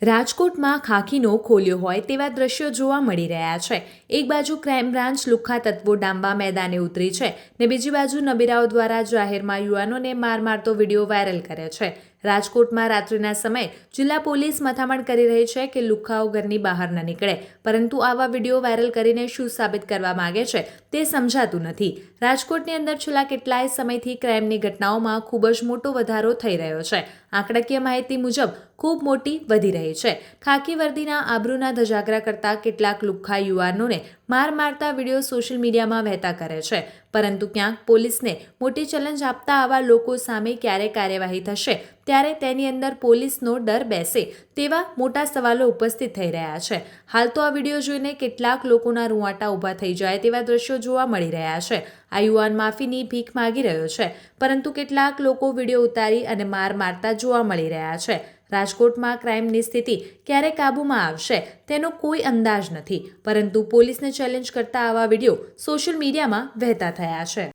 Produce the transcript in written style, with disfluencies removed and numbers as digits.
રાજકોટમાં ખાખીનો ખોલ્યો હોય તેવા દ્રશ્યો જોવા મળી રહ્યા છે। એક બાજુ ક્રાઇમ બ્રાન્ચ લુખ્ખા તત્વો ડાંબા મેદાને ઉતરી છે ને બીજી બાજુ નબીરાઓ દ્વારા જાહેરમાં યુવાનોને માર મારતો વિડીયો વાયરલ કરે છે। રાજકોટમાં રાત્રિના સમયે જિલ્લા પોલીસ મથામણ કરી રહી છે કે લુખ્ખાઓ ઘરની બહાર ન નીકળે, પરંતુ આવા વિડીયો વાયરલ કરીને શું સાબિત કરવા માંગે છે તે સમજાતું નથી। રાજકોટની અંદર છેલ્લા કેટલાય સમયથી ક્રાઇમની ઘટનાઓમાં ખૂબ જ મોટો વધારો થઈ રહ્યો છે। આંકડાકીય માહિતી મુજબ ખૂબ મોટી વધી રહી છે। ખાકી વર્દીના આબરૂના ધજાગરા કરતા કેટલાક લુખ્ખા યુવાનોને માર મારતા વિડીયો સોશિયલ મીડિયામાં વહેતા કરે છે, પરંતુ ક્યાંક પોલીસને મોટી ચેલેન્જ આપતા આવા લોકો સામે ક્યારે કાર્યવાહી થશે ત્યારે તેની અંદર પોલીસનો ડર બેસે તેવા મોટા સવાલો ઉપસ્થિત થઈ રહ્યા છે। હાલ તો આ વિડીયો જોઈને કેટલાક લોકોના રૂંવાટા ઊભા થઈ જાય તેવા દ્રશ્યો જોવા મળી રહ્યા છે। આ યુવાન માફીની ભીખ માગી રહ્યો છે, પરંતુ કેટલાક લોકો વિડીયો ઉતારી અને માર મારતા જોવા મળી રહ્યા છે। રાજકોટમાં ક્રાઇમની સ્થિતિ ક્યારે કાબૂમાં આવશે તેનો કોઈ અંદાજ નથી, પરંતુ પોલીસને ચેલેન્જ કરતા આવા વિડીયો સોશિયલ મીડિયામાં વહેતા થયા છે।